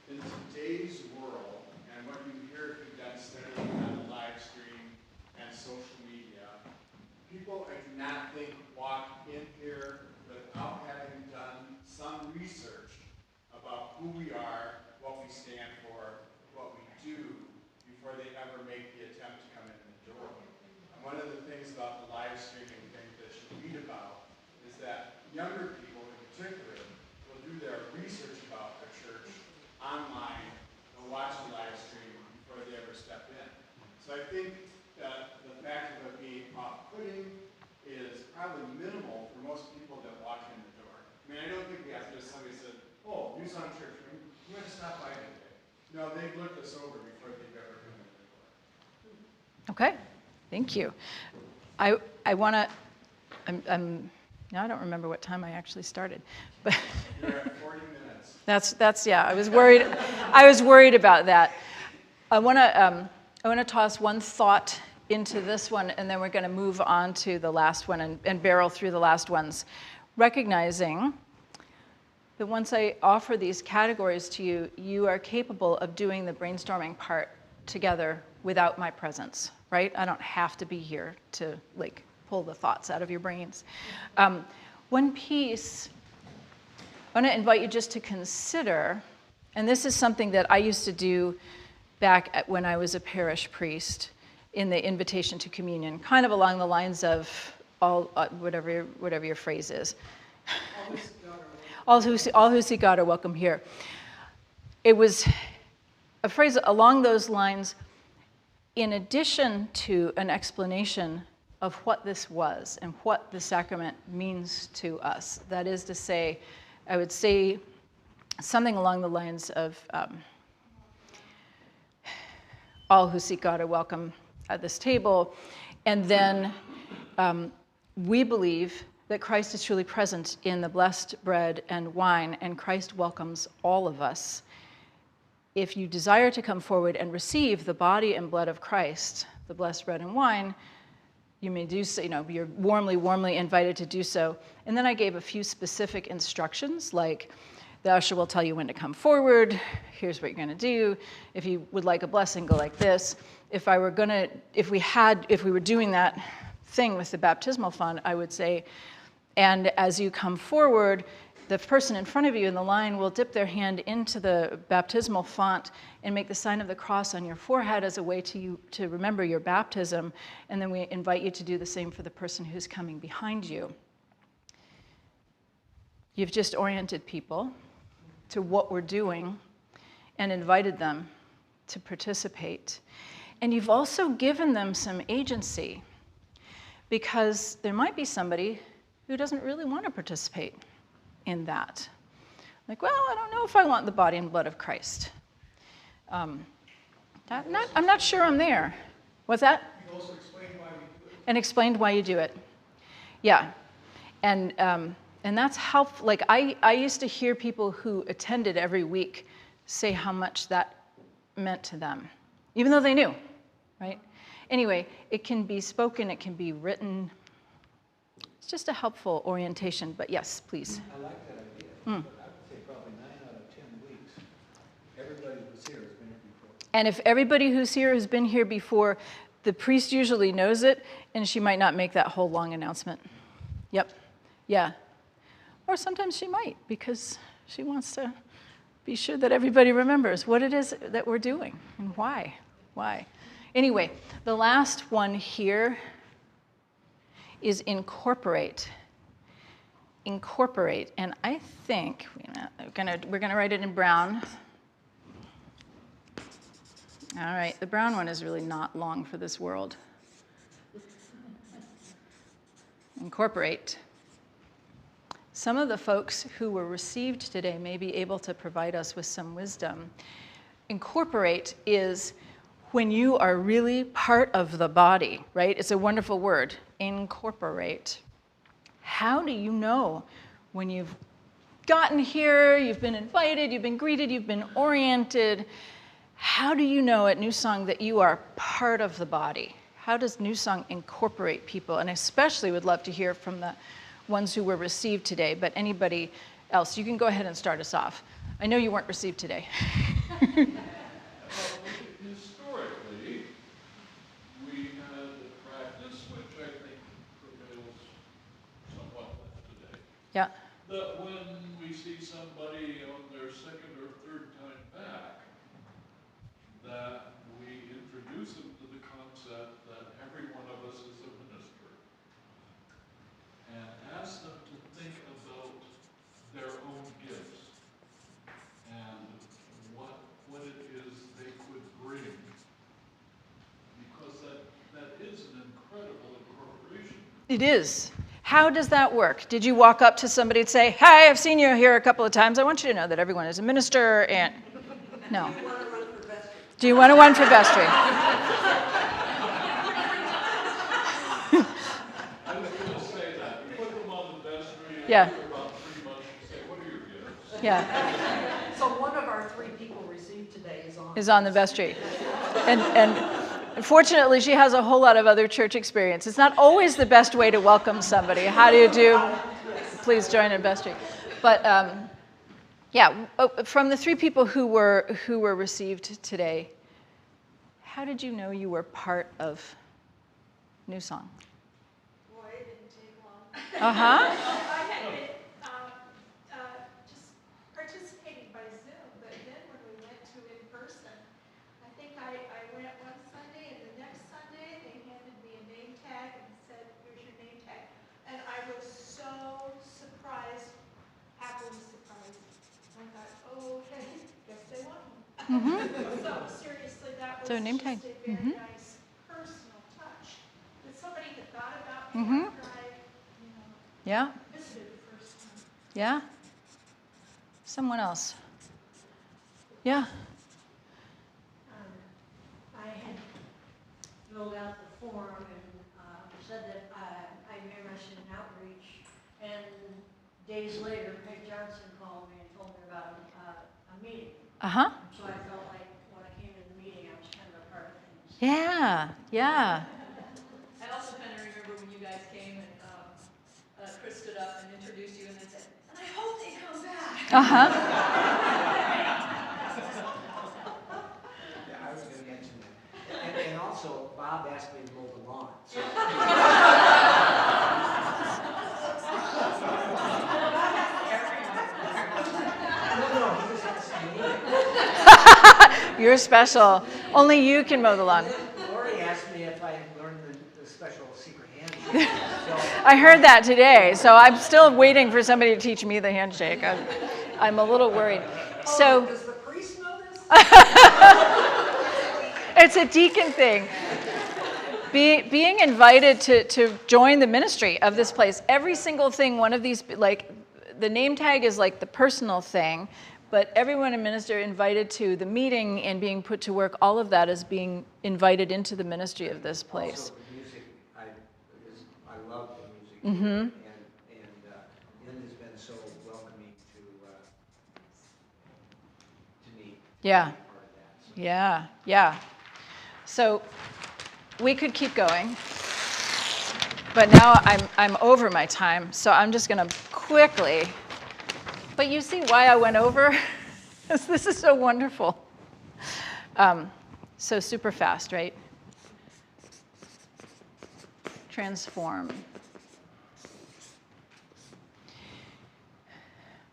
[SPEAKER 13] in today's world, and what you hear if you've done studying on the live stream and social media, people I do not think walk in here without having done some research about who we are, what we stand for, what we do, before they ever make the attempt to come in the door. And one of the things about the live streaming thing that you read about is that younger people in particular will do their research about their church online and watch the live stream before they ever step in. So I think that the fact of it being off-putting is probably minimal for most people that walk in the door. I mean, I don't think we have to just somebody said, oh, you saw church, we want to stop by today. No, they've looked us over before they've ever come in the door.
[SPEAKER 1] Okay. Thank you. I want to, now I don't remember what time I actually started, but
[SPEAKER 13] You're at 40 minutes.
[SPEAKER 1] that's yeah, I was worried about that. I want to toss one thought into this one, and then we're going to move on to the last one and barrel through the last ones, recognizing that once I offer these categories to you, you are capable of doing the brainstorming part together without my presence, right? I don't have to be here to like pull the thoughts out of your brains. One piece I want to invite you just to consider, and this is something that I used to do back when I was a parish priest in the invitation to communion, kind of along the lines of all whatever your phrase is. All who see God are welcome here. It was a phrase along those lines, in addition to an explanation of what this was and what the sacrament means to us. That is to say, I would say something along the lines of all who seek God are welcome at this table. And then we believe that Christ is truly present in the blessed bread and wine, and Christ welcomes all of us. If you desire to come forward and receive the body and blood of Christ, the blessed bread and wine, you may do so, you're warmly invited to do so. And then I gave a few specific instructions, like the usher will tell you when to come forward, here's what you're gonna do. If you would like a blessing, go like this. If we were doing that thing with the baptismal font, I would say, and as you come forward, the person in front of you in the line will dip their hand into the baptismal font and make the sign of the cross on your forehead as a way to remember your baptism. And then we invite you to do the same for the person who's coming behind you. You've just oriented people to what we're doing and invited them to participate. And you've also given them some agency, because there might be somebody who doesn't really want to participate in that. Like, well, I don't know if I want the body and blood of Christ. I'm not sure I'm there. What's that?
[SPEAKER 5] You also explained why we do it.
[SPEAKER 1] And explained why you do it. Yeah. And that's helpful. Like, I used to hear people who attended every week say how much that meant to them, even though they knew, right? Anyway, it can be spoken, it can be written. It's just a helpful orientation, but yes, please.
[SPEAKER 12] I like that idea. But I would say probably 9 out of 10 weeks, everybody who's here has been here before.
[SPEAKER 1] And if everybody who's here has been here before, the priest usually knows it, and she might not make that whole long announcement. Yep. Yeah. Or sometimes she might, because she wants to be sure that everybody remembers what it is that we're doing and why. Why? Anyway, the last one here is incorporate. Incorporate, and I think we're gonna write it in brown. All right, the brown one is really not long for this world. Incorporate. Some of the folks who were received today may be able to provide us with some wisdom. Incorporate is when you are really part of the body, right? It's a wonderful word, incorporate. How do you know when you've gotten here, you've been invited, you've been greeted, you've been oriented? How do you know at New Song that you are part of the body? How does New Song incorporate people? And I especially would love to hear from the ones who were received today, but anybody else, you can go ahead and start us off. I know you weren't received today.
[SPEAKER 14] Historically, we had a practice, which I think prevails somewhat less today.
[SPEAKER 1] Yeah.
[SPEAKER 14] That when we see somebody on their second or third time back, that we introduce them to the concept that every one of us is a minister, and ask them to think about their own gifts and what it is they could bring, because that is an incredible incorporation.
[SPEAKER 1] It is. How does that work? Did you walk up to somebody and say, "Hi, I've seen you here a couple of times. I want you to know that everyone is a minister," and no.
[SPEAKER 7] Do you want to run for vestry?
[SPEAKER 1] Do you want to run for vestry? Yeah.
[SPEAKER 14] About 3 months, you say, what are your gifts?
[SPEAKER 1] Yeah.
[SPEAKER 7] So one of our 3 people received today
[SPEAKER 1] Is on the vestry. And fortunately, she has a whole lot of other church experience. It's not always the best way to welcome somebody. How do you do? Please join in vestry. But yeah, from the 3 people who were received today, how did you know you were part of New Song?
[SPEAKER 9] Boy, it didn't take long.
[SPEAKER 1] Uh-huh.
[SPEAKER 4] I had been just participating by Zoom, but then when we went to in person, I think I went one Sunday, and the next Sunday they handed me a name tag and said, here's your name tag. And I was so surprised, happily surprised. I thought, oh, okay, guess they want me. So seriously, that was
[SPEAKER 1] So name
[SPEAKER 4] just
[SPEAKER 1] tag.
[SPEAKER 4] a very nice personal touch. That somebody had thought about me after I,
[SPEAKER 1] Yeah.
[SPEAKER 4] visited the first time.
[SPEAKER 1] Yeah. Someone else. Yeah.
[SPEAKER 9] I had filled out the form and said that I'm interested in outreach. And days later, Peg Johnson called me and told me about a meeting.
[SPEAKER 1] Uh-huh.
[SPEAKER 9] So I felt like when I came to the meeting, I was kind of a part of things.
[SPEAKER 1] Yeah. Yeah.
[SPEAKER 15] I also kind of remember when you guys came and Chris stood up and introduced you and then said, and I hope they come back.
[SPEAKER 1] Uh-huh.
[SPEAKER 6] Yeah, I was going to mention that. And also, Bob asked me to mow the lawn. So. No, he just asked me.
[SPEAKER 1] You're special. Only you can mow the lawn.
[SPEAKER 6] Lori asked me if I had learned the special secret handshake. So.
[SPEAKER 1] I heard that today, so I'm still waiting for somebody to teach me the handshake. I'm a little worried. So
[SPEAKER 7] Does the priest know this?
[SPEAKER 1] it's a deacon thing. Being invited to join the ministry of this place, every single thing, one of these, like, the name tag is like the personal thing, but everyone in ministry invited to the meeting and being put to work, all of that is being invited into the ministry of this place.
[SPEAKER 6] Also, the music, I love the music.
[SPEAKER 1] Mm-hmm.
[SPEAKER 6] And Lynn has been so welcoming to me.
[SPEAKER 1] Yeah.
[SPEAKER 6] To be part of that, so.
[SPEAKER 1] Yeah, yeah. So we could keep going, but now I'm over my time, so I'm just going to quickly. But you see why I went over? This is so wonderful. So super fast, right? Transform.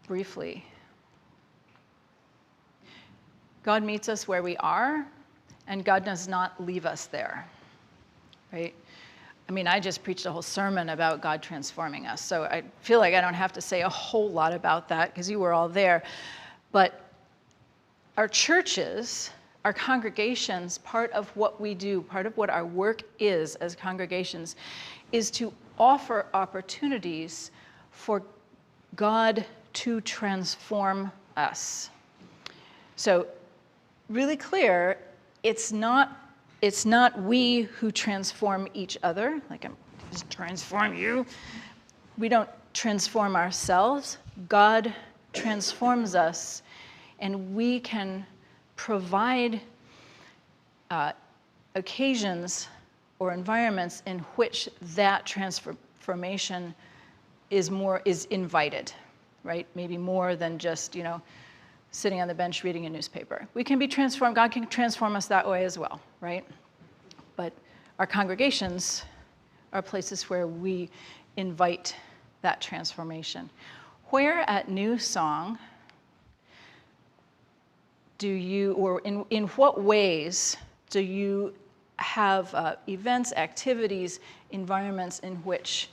[SPEAKER 1] Briefly. God meets us where we are, and God does not leave us there, right? I mean, I just preached a whole sermon about God transforming us, so I feel like I don't have to say a whole lot about that because you were all there. But our churches, our congregations, part of what we do, part of what our work is as congregations, is to offer opportunities for God to transform us. So, really clear, it's not we who transform each other, like I'm just transform you. We don't transform ourselves. God transforms us, and we can provide occasions or environments in which that transformation is invited, right? Maybe more than just, sitting on the bench reading a newspaper. We can be transformed. God can transform us that way as well, right? But our congregations are places where we invite that transformation. Where at New Song do you, or in what ways do you have events, activities, environments in which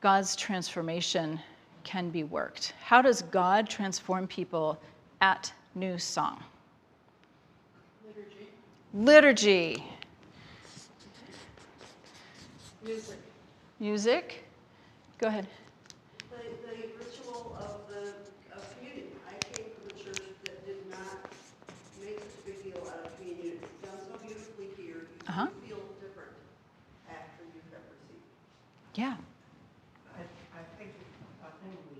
[SPEAKER 1] God's transformation can be worked? How does God transform people at New Song? Liturgy. Music. Go ahead.
[SPEAKER 7] The ritual of communion. I came from a church that did not make such a big deal out of communion. It's done so beautifully here. You feel different after you've received.
[SPEAKER 1] Yeah.
[SPEAKER 2] I think we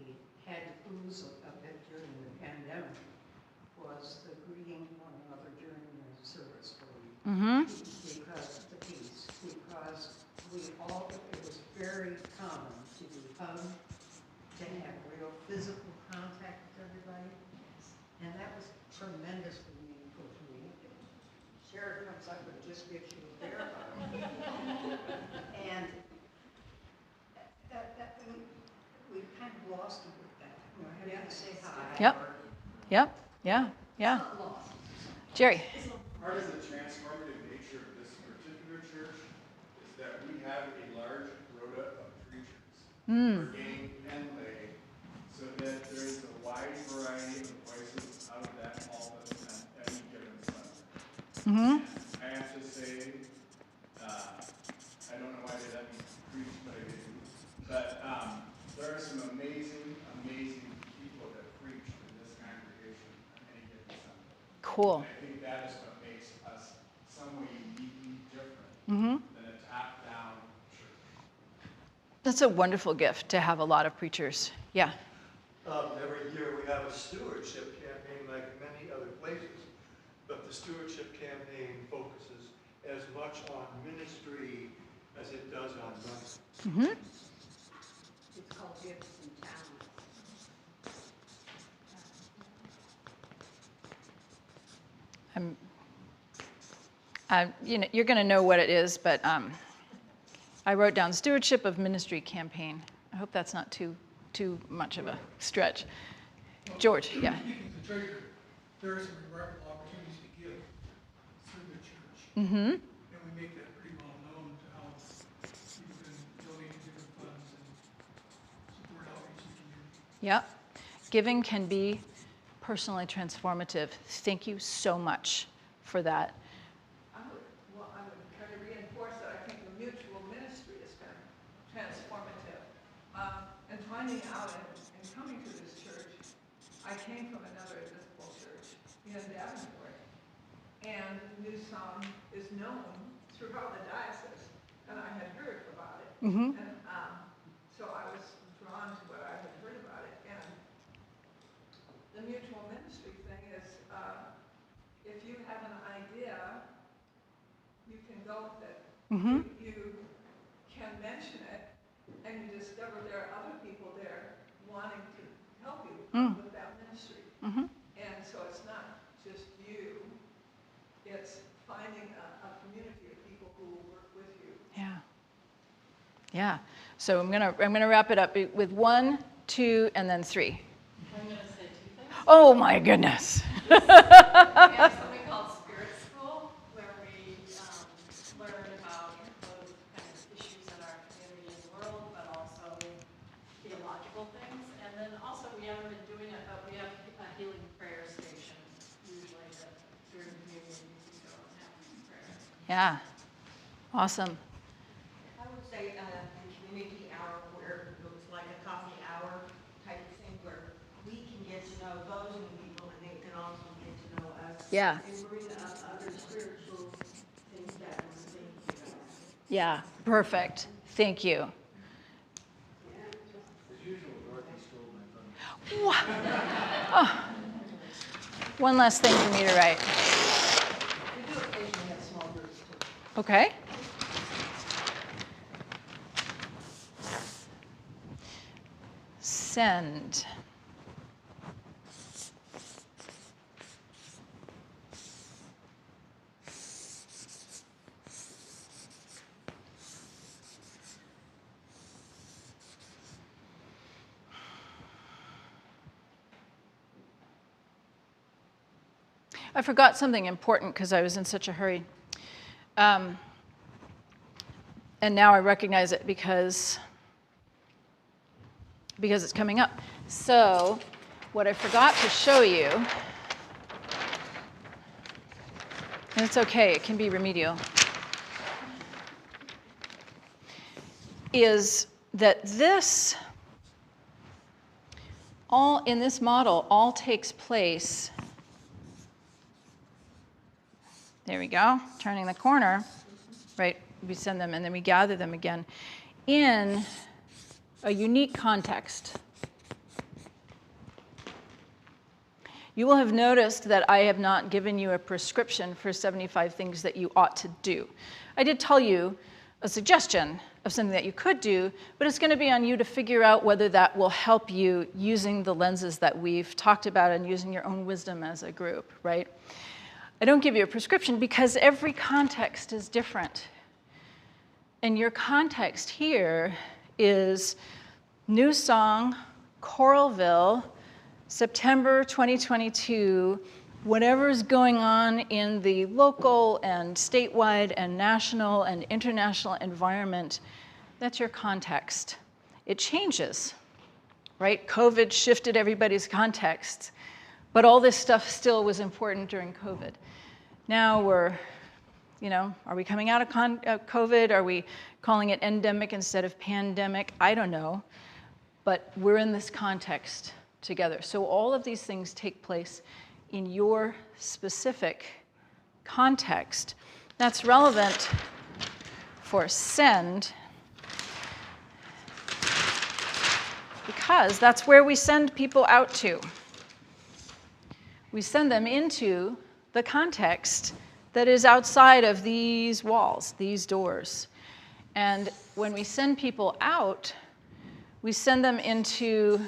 [SPEAKER 2] Because the peace, because it was very common to be hugged, to have real physical contact with everybody. And that was tremendously meaningful to me. Sheriff comes up and just gives you a bear hug. And we kind of lost it with that. Having to say hi.
[SPEAKER 1] Yep. Yep. Yeah. Yeah. Jerry.
[SPEAKER 13] Part of the transformative nature of this particular church is that we have a large rota of preachers, ordained and lay, so that there is a wide variety of voices out of that pulpit on any given Sunday. I have to say, I don't know why they let me preach, but I do. But there are some amazing people that preach in this congregation on any given Sunday.
[SPEAKER 1] Cool.
[SPEAKER 13] And I think that is what makes us some way uniquely different than a top-down church.
[SPEAKER 1] That's a wonderful gift to have a lot of preachers. Yeah.
[SPEAKER 11] Every year we have a stewardship campaign like many other places, but the stewardship campaign focuses as much on ministry as it does on money.
[SPEAKER 2] It's called Gifts and Talents.
[SPEAKER 1] You're going to know what it is, but I wrote down Stewardship of Ministry Campaign. I hope that's not too much of a stretch. George, yeah.
[SPEAKER 5] Speaking of the treasurer, there are some remarkable opportunities to give through the church.
[SPEAKER 1] Mm-hmm.
[SPEAKER 5] And we make that pretty well known to how people can donate to different funds and support outreach in the community.
[SPEAKER 1] Yeah. Giving can be personally transformative. Thank you so much for that.
[SPEAKER 16] I would try to reinforce that. I think the mutual ministry has been transformative. And finding out and coming to this church, I came from another Episcopal church in Davenport, and New Song is known throughout the diocese, and I had heard about it. And so I was drawn to what I had heard about it. And the mutual ministry thing is, if you have an idea, you can go with it. You can mention it, and you discover there are other people there wanting to help you with that ministry. And so it's not just you, it's finding a community of people who will work with you.
[SPEAKER 1] Yeah. Yeah. So I'm gonna wrap it up with 1, 2, and then 3.
[SPEAKER 15] I'm going to say 2 things.
[SPEAKER 1] Oh my goodness.
[SPEAKER 15] We have something called Spirit School, where we learn about those kind of issues in our community and world, but also theological things. And then also, we haven't been doing it, but we have a healing prayer station, usually that during communion you can go and have prayer.
[SPEAKER 1] Yeah. Awesome.
[SPEAKER 3] I would say a community hour where it looks like a coffee hour type of thing where we can get to know those new people and they can also get to know us.
[SPEAKER 1] Yeah.
[SPEAKER 3] And bring up other spiritual things that we're thinking about.
[SPEAKER 1] Yeah. Perfect. Thank you.
[SPEAKER 12] As usual, Dorothy stole my thunder.
[SPEAKER 1] Oh. One last thing for me to write.
[SPEAKER 2] We do occasionally have small groups too.
[SPEAKER 1] Okay. Send. I forgot something important because I was in such a hurry. And now I recognize it because it's coming up. So what I forgot to show you, and it's okay, it can be remedial, is that this, all in this model, all takes place, there we go, turning the corner, right? We send them and then we gather them again in a unique context. You will have noticed that I have not given you a prescription for 75 things that you ought to do. I did tell you a suggestion of something that you could do, but it's going to be on you to figure out whether that will help you using the lenses that we've talked about and using your own wisdom as a group, right? I don't give you a prescription because every context is different. And your context here is New Song, Coralville, September 2022, whatever's going on in the local and statewide and national and international environment, that's your context. It changes, right? COVID shifted everybody's context, but all this stuff still was important during COVID. Now we're, are we coming out of COVID? Are we calling it endemic instead of pandemic? I don't know, but we're in this context together. So all of these things take place in your specific context. That's relevant for send because that's where we send people out to. We send them into the context that is outside of these walls, these doors. And when we send people out, we send them into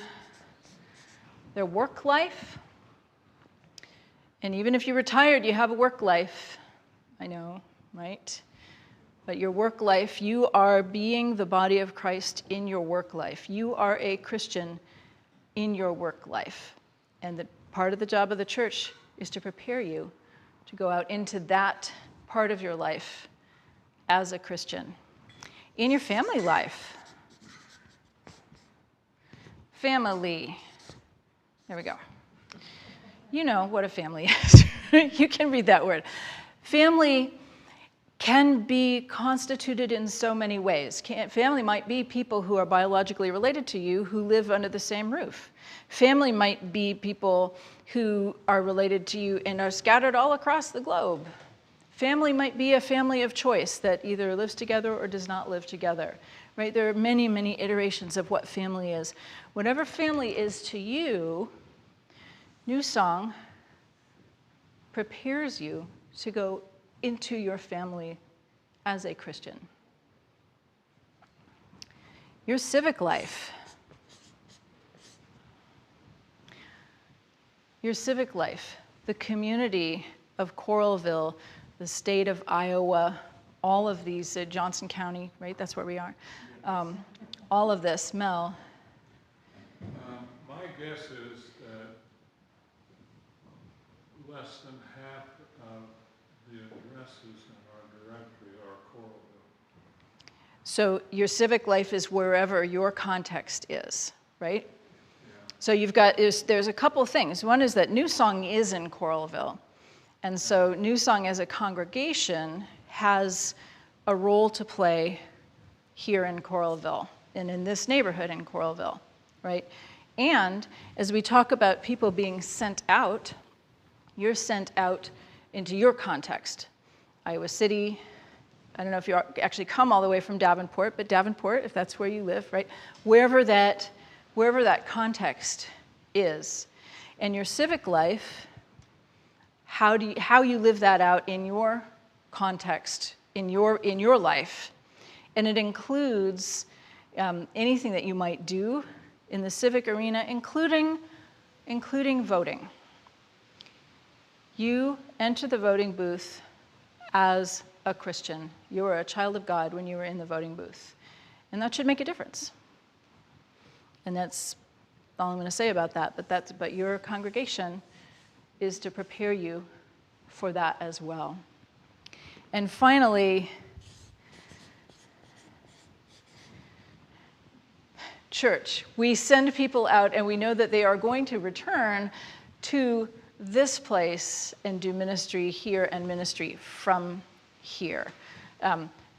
[SPEAKER 1] their work life. And even if you're retired, you have a work life. I know, right? But your work life, you are being the body of Christ in your work life. You are a Christian in your work life. And part of the job of the church is to prepare you to go out into that part of your life as a Christian. In your family life. Family. There we go. You know what a family is. You can read that word. Family can be constituted in so many ways. Family might be people who are biologically related to you who live under the same roof. Family might be people who are related to you and are scattered all across the globe. Family might be a family of choice that either lives together or does not live together. Right? There are many, many iterations of what family is. Whatever family is to you, New Song prepares you to go into your family as a Christian. Your civic life. Your civic life, the community of Coralville, the state of Iowa, all of these, Johnson County, right? That's where we are. All of this, Mel.
[SPEAKER 14] My guess is that less than half of the addresses in our directory are Coralville.
[SPEAKER 1] So your civic life is wherever your context is, right? Yeah. So you've got, there's a couple of things. One is that New Song is in Coralville. And so New Song as a congregation has a role to play here in Coralville and in this neighborhood in Coralville, right? And as we talk about people being sent out, you're sent out into your context. Iowa City, I don't know if you actually come all the way from Davenport, but Davenport, if that's where you live, right? Wherever that context is. And your civic life, how you live that out in your context, in your life. And it includes anything that you might do in the civic arena, including voting. You enter the voting booth as a Christian. You were a child of God when you were in the voting booth. And that should make a difference. And that's all I'm going to say about that. But your congregation is to prepare you for that as well. And finally, church. We send people out and we know that they are going to return to this place and do ministry here and ministry from here.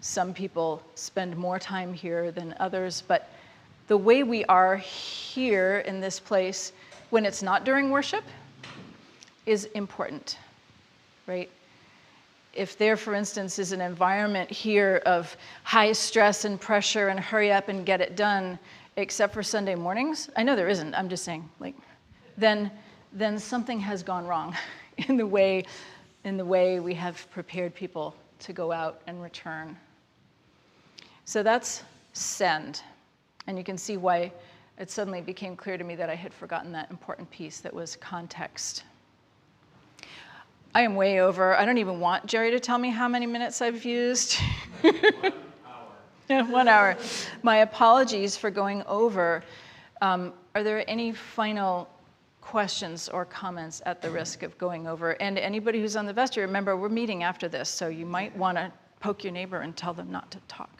[SPEAKER 1] Some people spend more time here than others, but the way we are here in this place when it's not during worship is important, right? If there, for instance, is an environment here of high stress and pressure and hurry up and get it done, except for Sunday mornings, I know there isn't, I'm just saying, then then something has gone wrong in the way we have prepared people to go out and return. So that's send. And you can see why it suddenly became clear to me that I had forgotten that important piece that was context. I am way over. I don't even want Jerry to tell me how many minutes I've used.
[SPEAKER 10] 1 hour.
[SPEAKER 1] 1 hour. My apologies for going over. Are there any final questions or comments at the risk of going over? And anybody who's on the vestry, remember, we're meeting after this, so you might want to poke your neighbor and tell them not to talk.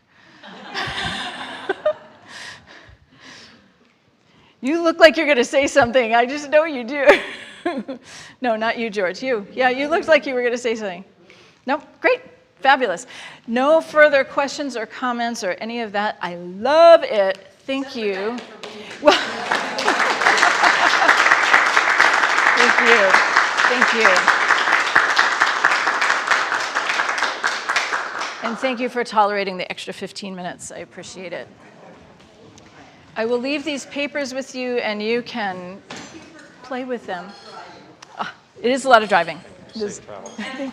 [SPEAKER 1] You look like you're going to say something. I just know you do. No, not you, George. You. Yeah, you looked like you were going to say something. Nope. Great. Fabulous. No further questions or comments or any of that. I love it. Thank you. Well, thank you. Thank you. And thank you for tolerating the extra 15 minutes. I appreciate it. I will leave these papers with you, and you can play with them. It is a lot of driving.
[SPEAKER 10] Safe travel.
[SPEAKER 1] Thank you.